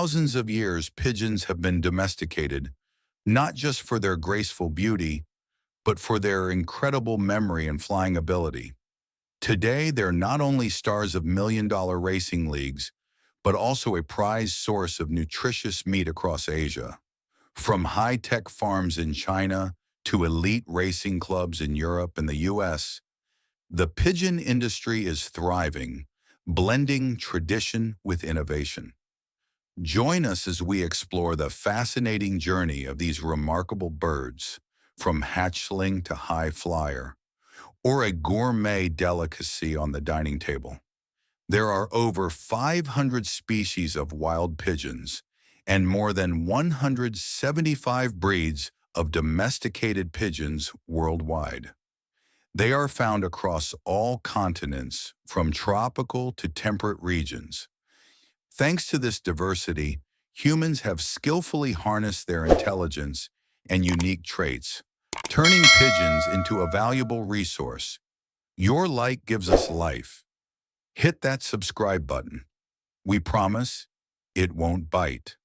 thousands of years, pigeons have been domesticated, not just for their graceful beauty, but for their incredible memory and flying ability. Today, they're not only stars of million-dollar racing leagues, but also a prized source of nutritious meat across Asia. From high-tech farms in China to elite racing clubs in Europe and the US, the pigeon industry is thriving, blending tradition with innovation. Join us as we explore the fascinating journey of these remarkable birds, from hatchling to high flyer, or a gourmet delicacy on the dining table. There are over 500 species of wild pigeons and more than 175 breeds of domesticated pigeons worldwide. They are found across all continents, from tropical to temperate regions. Thanks to this diversity, humans have skillfully harnessed their intelligence and unique traits, turning pigeons into a valuable resource. Your like gives us life. Hit that subscribe button. We promise it won't bite.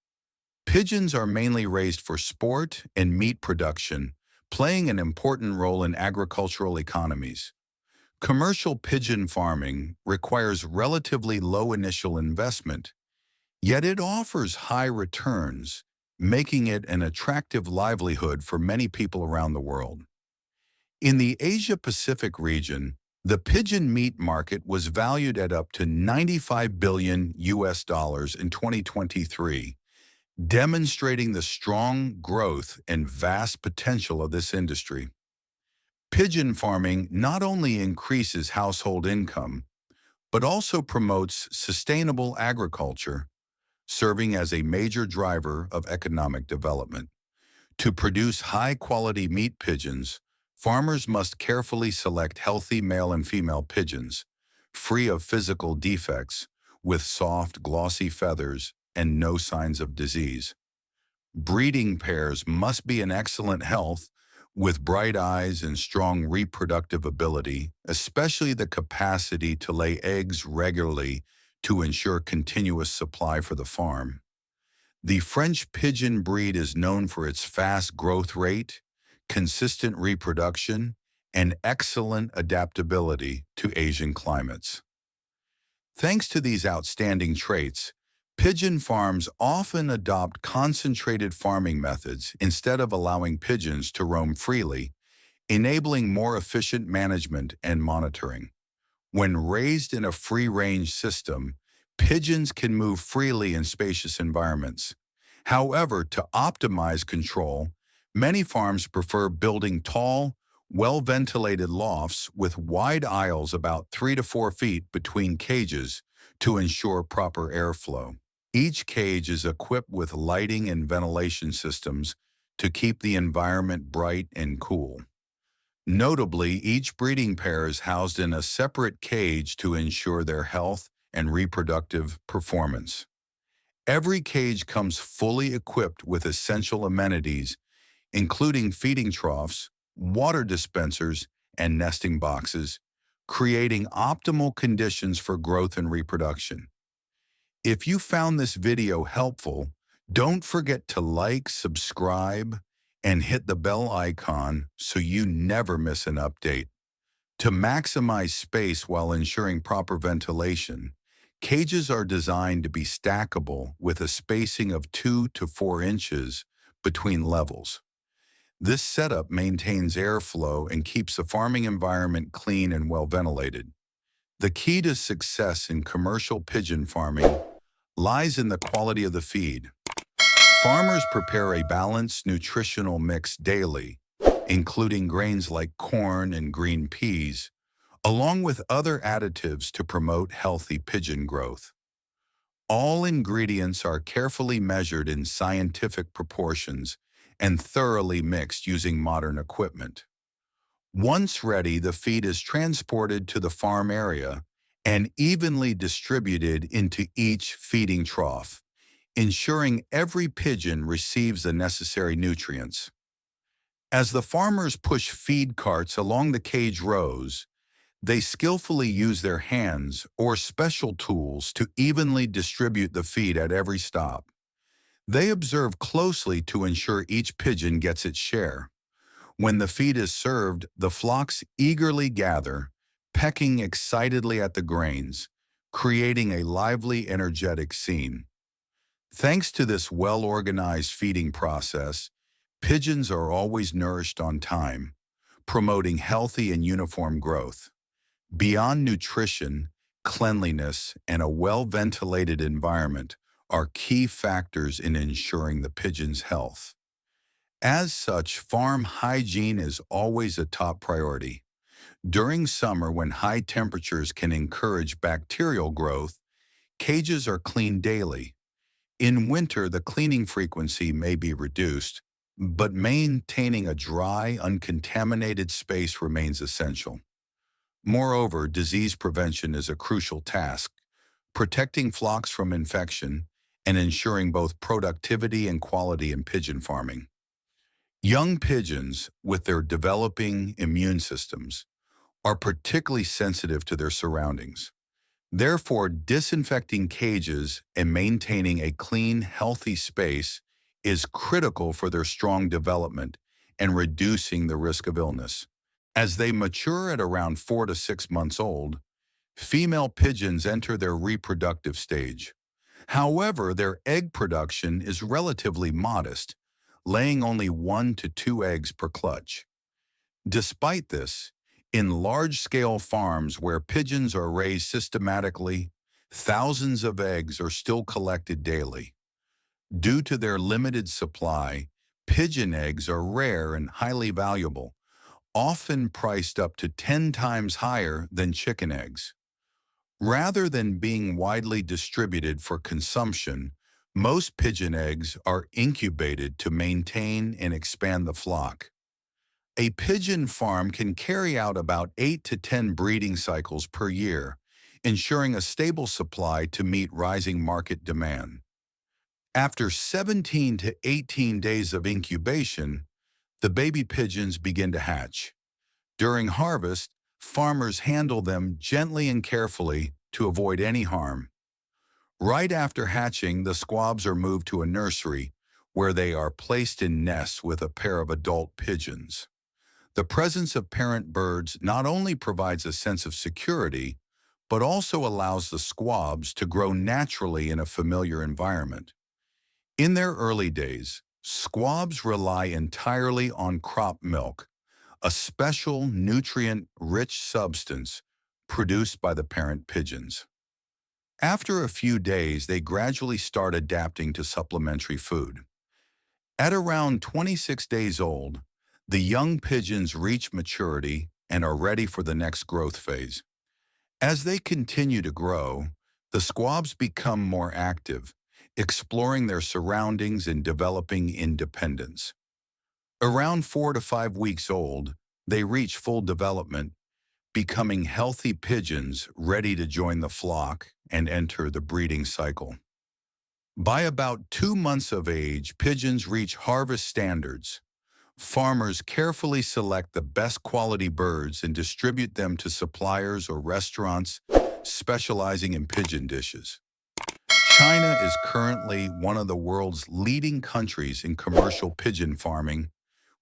Pigeons are mainly raised for sport and meat production, playing an important role in agricultural economies. Commercial pigeon farming requires relatively low initial investment, yet it offers high returns, making it an attractive livelihood for many people around the world. In the Asia-Pacific region, the pigeon meat market was valued at up to $95 billion in 2023, demonstrating the strong growth and vast potential of this industry. Pigeon farming not only increases household income, but also promotes sustainable agriculture, serving as a major driver of economic development. To produce high-quality meat pigeons, farmers must carefully select healthy male and female pigeons, free of physical defects, with soft, glossy feathers and no signs of disease. Breeding pairs must be in excellent health, with bright eyes and strong reproductive ability, especially the capacity to lay eggs regularly to ensure continuous supply for the farm. The French pigeon breed is known for its fast growth rate, consistent reproduction, and excellent adaptability to Asian climates. Thanks to these outstanding traits, pigeon farms often adopt concentrated farming methods instead of allowing pigeons to roam freely, enabling more efficient management and monitoring. When raised in a free-range system, pigeons can move freely in spacious environments. However, to optimize control, many farms prefer building tall, well-ventilated lofts with wide aisles about 3 to 4 feet between cages to ensure proper airflow. Each cage is equipped with lighting and ventilation systems to keep the environment bright and cool. Notably, each breeding pair is housed in a separate cage to ensure their health and reproductive performance. Every cage comes fully equipped with essential amenities, including feeding troughs, water dispensers, and nesting boxes, creating optimal conditions for growth and reproduction. If you found this video helpful, don't forget to like, subscribe, and hit the bell icon so you never miss an update. To maximize space while ensuring proper ventilation, cages are designed to be stackable with a spacing of 2 to 4 inches between levels. This setup maintains airflow and keeps the farming environment clean and well ventilated. The key to success in commercial pigeon farming lies in the quality of the feed. Farmers prepare a balanced nutritional mix daily, including grains like corn and green peas, along with other additives to promote healthy pigeon growth. All ingredients are carefully measured in scientific proportions and thoroughly mixed using modern equipment. Once ready, the feed is transported to the farm area and evenly distributed into each feeding trough, ensuring every pigeon receives the necessary nutrients. As the farmers push feed carts along the cage rows, they skillfully use their hands or special tools to evenly distribute the feed at every stop. They observe closely to ensure each pigeon gets its share. When the feed is served, the flocks eagerly gather, pecking excitedly at the grains, creating a lively, energetic scene. Thanks to this well-organized feeding process, pigeons are always nourished on time, promoting healthy and uniform growth. Beyond nutrition, cleanliness, and a well-ventilated environment are key factors in ensuring the pigeon's health. As such, farm hygiene is always a top priority. During summer, when high temperatures can encourage bacterial growth, cages are cleaned daily. In winter, the cleaning frequency may be reduced, but maintaining a dry, uncontaminated space remains essential. Moreover, disease prevention is a crucial task, protecting flocks from infection and ensuring both productivity and quality in pigeon farming. Young pigeons, with their developing immune systems, are particularly sensitive to their surroundings. Therefore, disinfecting cages and maintaining a clean, healthy space is critical for their strong development and reducing the risk of illness. As they mature at around 4 to 6 months old, female pigeons enter their reproductive stage. However, their egg production is relatively modest, laying only 1 to 2 eggs per clutch. Despite this, in large-scale farms where pigeons are raised systematically, thousands of eggs are still collected daily. Due to their limited supply, pigeon eggs are rare and highly valuable, often priced up to 10 times higher than chicken eggs. Rather than being widely distributed for consumption, most pigeon eggs are incubated to maintain and expand the flock. A pigeon farm can carry out about 8 to 10 breeding cycles per year, ensuring a stable supply to meet rising market demand. After 17 to 18 days of incubation, the baby pigeons begin to hatch. During harvest, farmers handle them gently and carefully to avoid any harm. Right after hatching, the squabs are moved to a nursery where they are placed in nests with a pair of adult pigeons. The presence of parent birds not only provides a sense of security, but also allows the squabs to grow naturally in a familiar environment. In their early days, squabs rely entirely on crop milk, a special nutrient-rich substance produced by the parent pigeons. After a few days, they gradually start adapting to supplementary food. At around 26 days old, the young pigeons reach maturity and are ready for the next growth phase. As they continue to grow, the squabs become more active, exploring their surroundings and developing independence. Around 4 to 5 weeks old, they reach full development, becoming healthy pigeons ready to join the flock and enter the breeding cycle. By about 2 months of age, pigeons reach harvest standards. Farmers carefully select the best quality birds and distribute them to suppliers or restaurants specializing in pigeon dishes. China is currently one of the world's leading countries in commercial pigeon farming,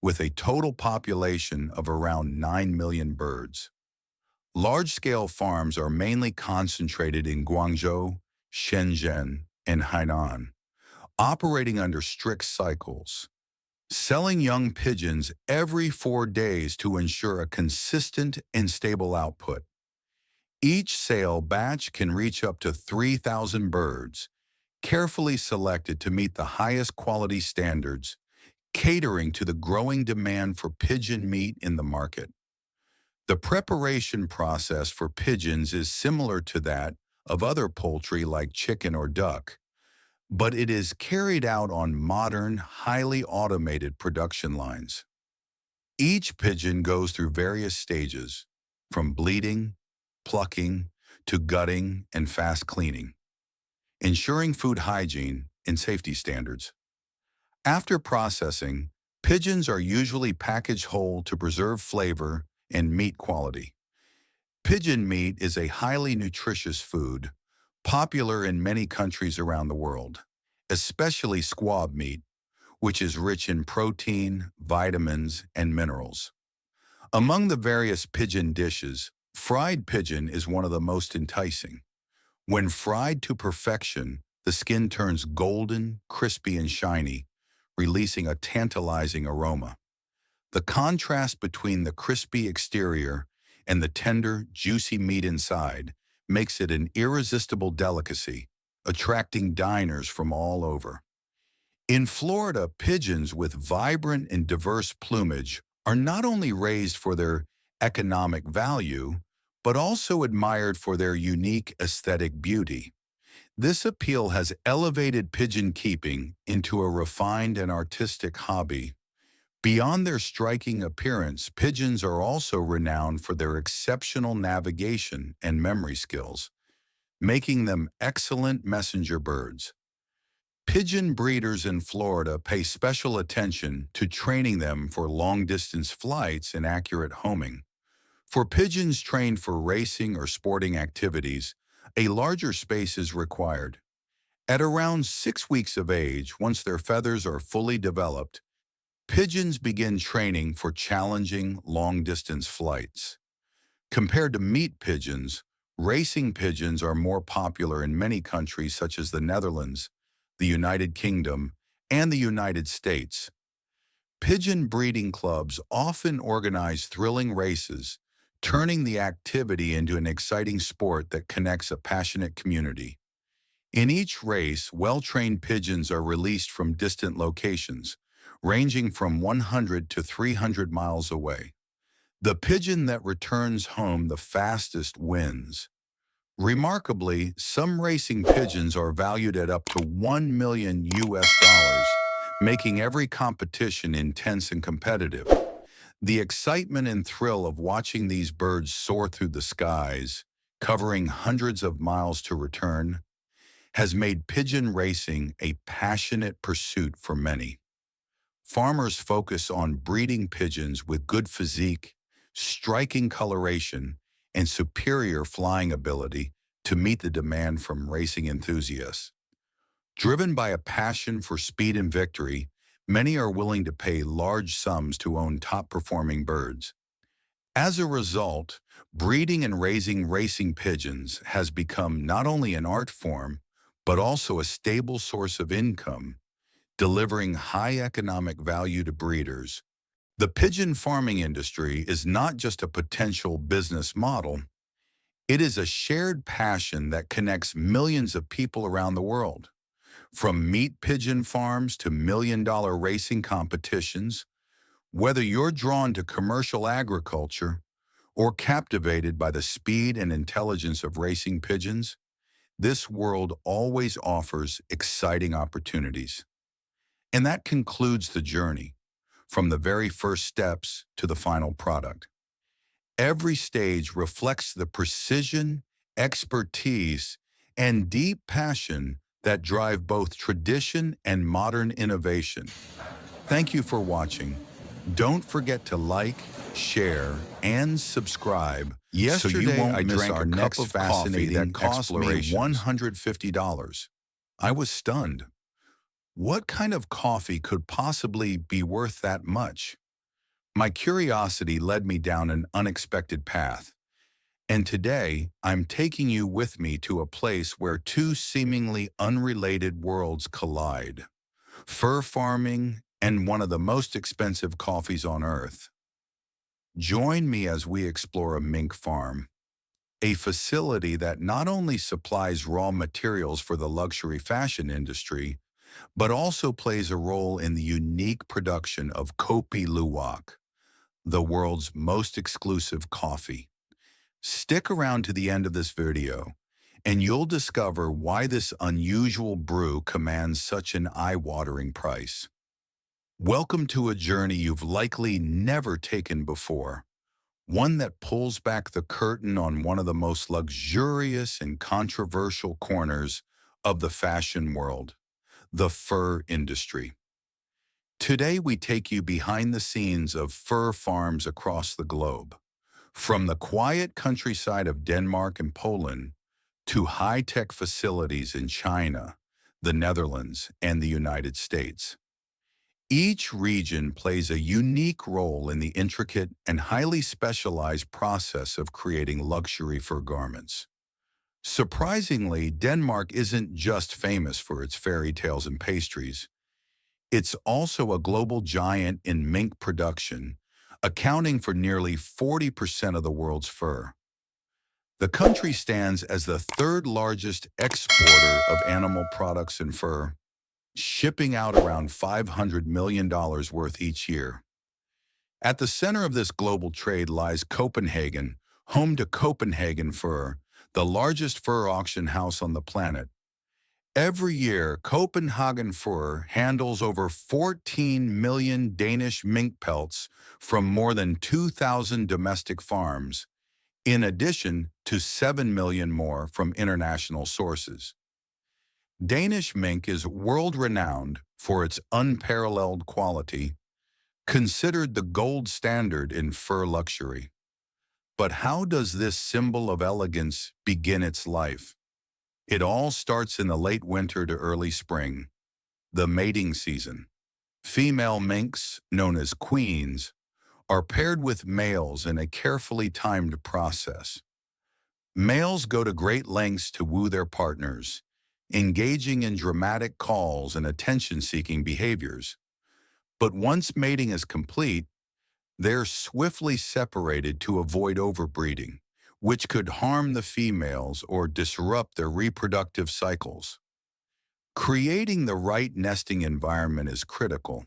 with a total population of around 9 million birds. Large-scale farms are mainly concentrated in Guangzhou, Shenzhen, and Hainan, operating under strict cycles, selling young pigeons every 4 days to ensure a consistent and stable output. Each sale batch can reach up to 3,000 birds, carefully selected to meet the highest quality standards, catering to the growing demand for pigeon meat in the market. The preparation process for pigeons is similar to that of other poultry like chicken or duck, but it is carried out on modern, highly automated production lines. Each pigeon goes through various stages, from bleeding, plucking, to gutting and fast cleaning, ensuring food hygiene and safety standards. After processing, pigeons are usually packaged whole to preserve flavor and meat quality. Pigeon meat is a highly nutritious food, popular in many countries around the world. especially squab meat, which is rich in protein, vitamins, and minerals. Among the various pigeon dishes, fried pigeon is one of the most enticing. When fried to perfection, the skin turns golden, crispy, and shiny, releasing a tantalizing aroma. The contrast between the crispy exterior and the tender, juicy meat inside makes it an irresistible delicacy, attracting diners from all over. In Florida, pigeons with vibrant and diverse plumage are not only raised for their economic value, but also admired for their unique aesthetic beauty. This appeal has elevated pigeon keeping into a refined and artistic hobby. Beyond their striking appearance, pigeons are also renowned for their exceptional navigation and memory skills, making them excellent messenger birds. Pigeon breeders in Florida pay special attention to training them for long-distance flights and accurate homing. For pigeons trained for racing or sporting activities, a larger space is required. At around 6 weeks of age, once their feathers are fully developed, pigeons begin training for challenging long-distance flights. Compared to meat pigeons, racing pigeons are more popular in many countries such as the Netherlands, the United Kingdom, and the United States. Pigeon breeding clubs often organize thrilling races, turning the activity into an exciting sport that connects a passionate community. In each race, well-trained pigeons are released from distant locations, ranging from 100 to 300 miles away. The pigeon that returns home the fastest wins. Remarkably, some racing pigeons are valued at up to $1 million US, making every competition intense and competitive. The excitement and thrill of watching these birds soar through the skies, covering hundreds of miles to return, has made pigeon racing a passionate pursuit for many. Farmers focus on breeding pigeons with good physique, striking coloration, and superior flying ability to meet the demand from racing enthusiasts. Driven by a passion for speed and victory, many are willing to pay large sums to own top-performing birds. As a result, breeding and raising racing pigeons has become not only an art form, but also a stable source of income, delivering high economic value to breeders. The pigeon farming industry is not just a potential business model, it is a shared passion that connects millions of people around the world. From meat pigeon farms to million-dollar racing competitions, whether you're drawn to commercial agriculture or captivated by the speed and intelligence of racing pigeons, this world always offers exciting opportunities. And that concludes the journey, from the very first steps to the final product. Every stage reflects the precision, expertise, and deep passion that drive both tradition and modern innovation. Thank you for watching. Don't forget to like, share, and subscribe so you won't miss our next fascinating that cost me $150. I was stunned. What kind of coffee could possibly be worth that much? My curiosity led me down an unexpected path, and today I'm taking you with me to a place where two seemingly unrelated worlds collide: fur farming and one of the most expensive coffees on earth. Join me as we explore a mink farm, a facility that not only supplies raw materials for the luxury fashion industry, but also plays a role in the unique production of Kopi Luwak, the world's most exclusive coffee. Stick around to the end of this video, and you'll discover why this unusual brew commands such an eye-watering price. Welcome to a journey you've likely never taken before, one that pulls back the curtain on one of the most luxurious and controversial corners of the fashion world: the fur industry. Today we take you behind the scenes of fur farms across the globe. From the quiet countryside of Denmark and Poland to high-tech facilities in China, the Netherlands, and the United States. Each region plays a unique role in the intricate and highly specialized process of creating luxury fur garments. Surprisingly, Denmark isn't just famous for its fairy tales and pastries. It's also a global giant in mink production, accounting for nearly 40% of the world's fur. The country stands as the third largest exporter of animal products and fur, shipping out around $500 million worth each year. At the center of this global trade lies Copenhagen, home to Copenhagen Fur, the largest fur auction house on the planet. Every year, Copenhagen Fur handles over 14 million Danish mink pelts from more than 2,000 domestic farms, in addition to 7 million more from international sources. Danish mink is world-renowned for its unparalleled quality, considered the gold standard in fur luxury. But how does this symbol of elegance begin its life? It all starts in the late winter to early spring, the mating season. Female minks, known as queens, are paired with males in a carefully timed process. Males go to great lengths to woo their partners, engaging in dramatic calls and attention-seeking behaviors. But once mating is complete, they're swiftly separated to avoid overbreeding, which could harm the females or disrupt their reproductive cycles. Creating the right nesting environment is critical.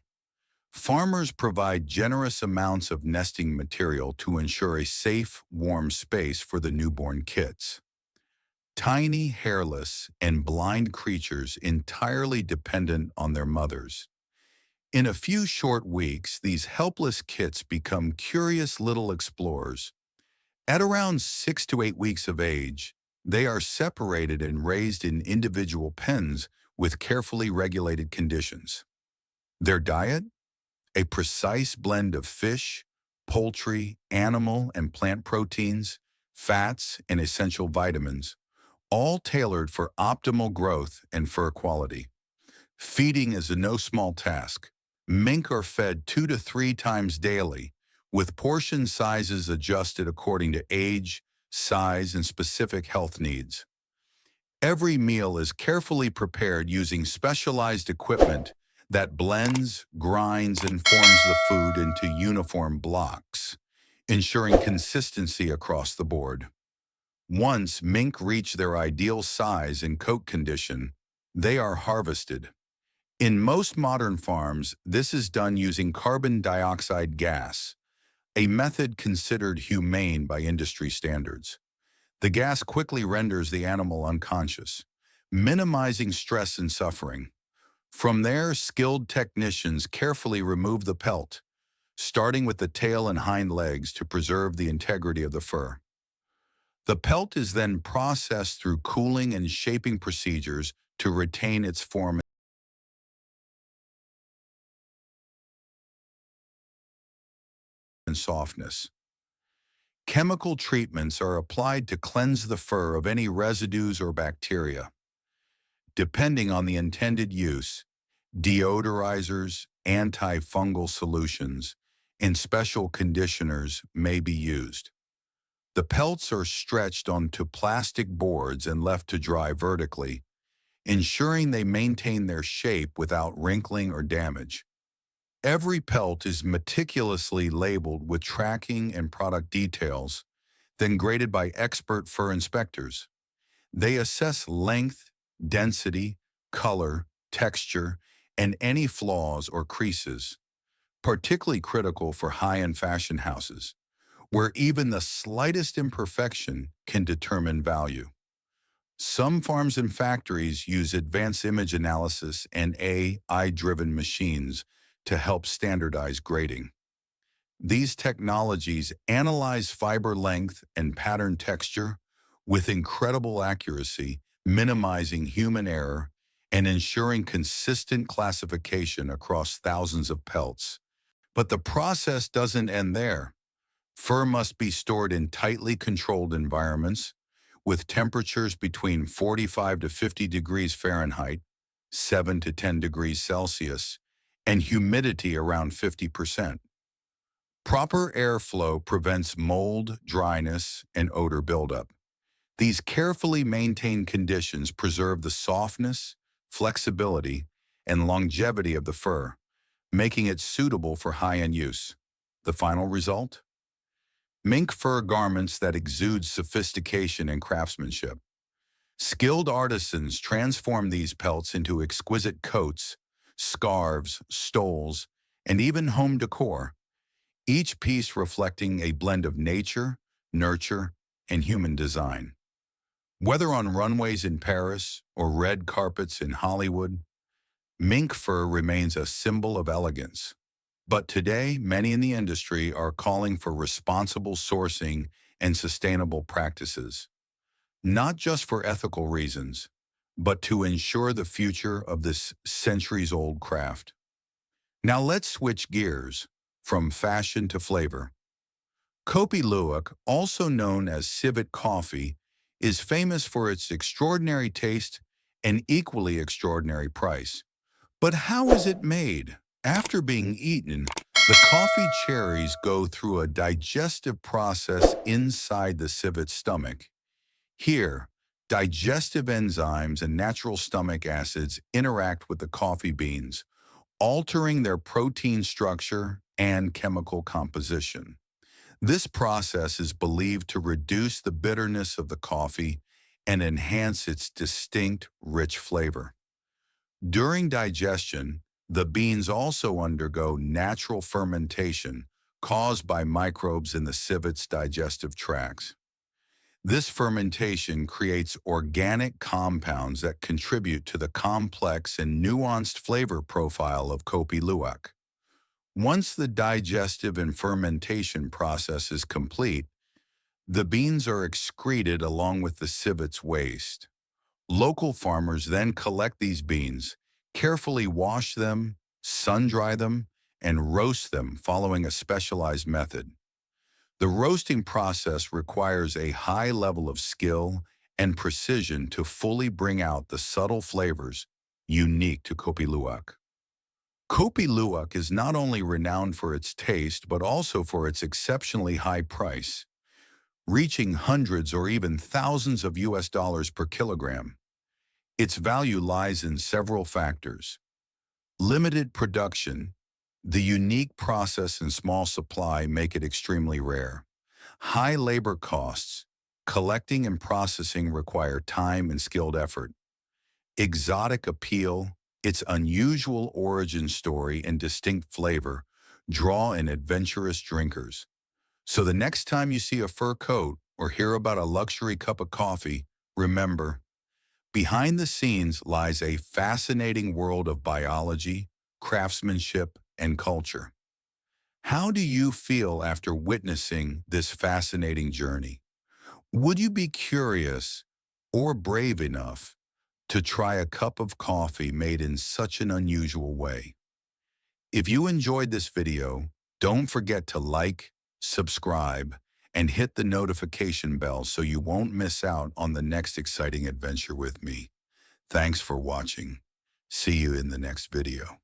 Farmers provide generous amounts of nesting material to ensure a safe, warm space for the newborn kits. Tiny, hairless, and blind creatures entirely dependent on their mothers. In a few short weeks, these helpless kits become curious little explorers. At around 6 to 8 weeks of age, they are separated and raised in individual pens with carefully regulated conditions. Their diet? A precise blend of fish, poultry, animal and plant proteins, fats, and essential vitamins, all tailored for optimal growth and fur quality. Feeding is a no small task. Mink are fed 2 to 3 times daily, with portion sizes adjusted according to age, size, and specific health needs. Every meal is carefully prepared using specialized equipment that blends, grinds, and forms the food into uniform blocks, ensuring consistency across the board. Once mink reach their ideal size and coat condition, they are harvested. In most modern farms, this is done using carbon dioxide gas, a method considered humane by industry standards. The gas quickly renders the animal unconscious, minimizing stress and suffering. From there, skilled technicians carefully remove the pelt, starting with the tail and hind legs to preserve the integrity of the fur. The pelt is then processed through cooling and shaping procedures to retain its form and softness. Chemical treatments are applied to cleanse the fur of any residues or bacteria. Depending on the intended use, deodorizers, antifungal solutions, and special conditioners may be used. The pelts are stretched onto plastic boards and left to dry vertically, ensuring they maintain their shape without wrinkling or damage. Every pelt is meticulously labeled with tracking and product details, then graded by expert fur inspectors. They assess length, density, color, texture, and any flaws or creases, particularly critical for high-end fashion houses, where even the slightest imperfection can determine value. Some farms and factories use advanced image analysis and AI-driven machines to help standardize grading. These technologies analyze fiber length and pattern texture with incredible accuracy, minimizing human error and ensuring consistent classification across thousands of pelts. But the process doesn't end there. Fur must be stored in tightly controlled environments with temperatures between 45 to 50 degrees Fahrenheit, 7 to 10 degrees Celsius, and humidity around 50%. Proper airflow prevents mold, dryness, and odor buildup. These carefully maintained conditions preserve the softness, flexibility, and longevity of the fur, making it suitable for high-end use. The final result? Mink fur garments that exude sophistication and craftsmanship. Skilled artisans transform these pelts into exquisite coats, scarves, stoles, and even home decor, each piece reflecting a blend of nature, nurture, and human design. Whether on runways in Paris or red carpets in Hollywood, mink fur remains a symbol of elegance. But today, many in the industry are calling for responsible sourcing and sustainable practices, not just for ethical reasons, but to ensure the future of this centuries-old craft. Now let's switch gears from fashion to flavor. Kopi Luwak, also known as civet coffee, is famous for its extraordinary taste and equally extraordinary price. But how is it made? After being eaten, the coffee cherries go through a digestive process inside the civet's stomach. Here, digestive enzymes and natural stomach acids interact with the coffee beans, altering their protein structure and chemical composition. This process is believed to reduce the bitterness of the coffee and enhance its distinct, rich flavor. During digestion, the beans also undergo natural fermentation caused by microbes in the civet's digestive tracts. This fermentation creates organic compounds that contribute to the complex and nuanced flavor profile of Kopi Luwak. Once the digestive and fermentation process is complete, the beans are excreted along with the civet's waste. Local farmers then collect these beans, carefully wash them, sun-dry them, and roast them following a specialized method. The roasting process requires a high level of skill and precision to fully bring out the subtle flavors unique to Kopi Luwak. Kopi Luwak is not only renowned for its taste but also for its exceptionally high price, reaching hundreds or even thousands of US dollars per kilogram. Its value lies in several factors. Limited production, the unique process and small supply make it extremely rare. High labor costs, collecting and processing require time and skilled effort. Exotic appeal, its unusual origin story and distinct flavor draw in adventurous drinkers. So the next time you see a fur coat or hear about a luxury cup of coffee, remember, behind the scenes lies a fascinating world of biology, craftsmanship, and culture. How do you feel after witnessing this fascinating journey? Would you be curious or brave enough to try a cup of coffee made in such an unusual way? If you enjoyed this video, don't forget to like, subscribe, and hit the notification bell so you won't miss out on the next exciting adventure with me. Thanks for watching. See you in the next video.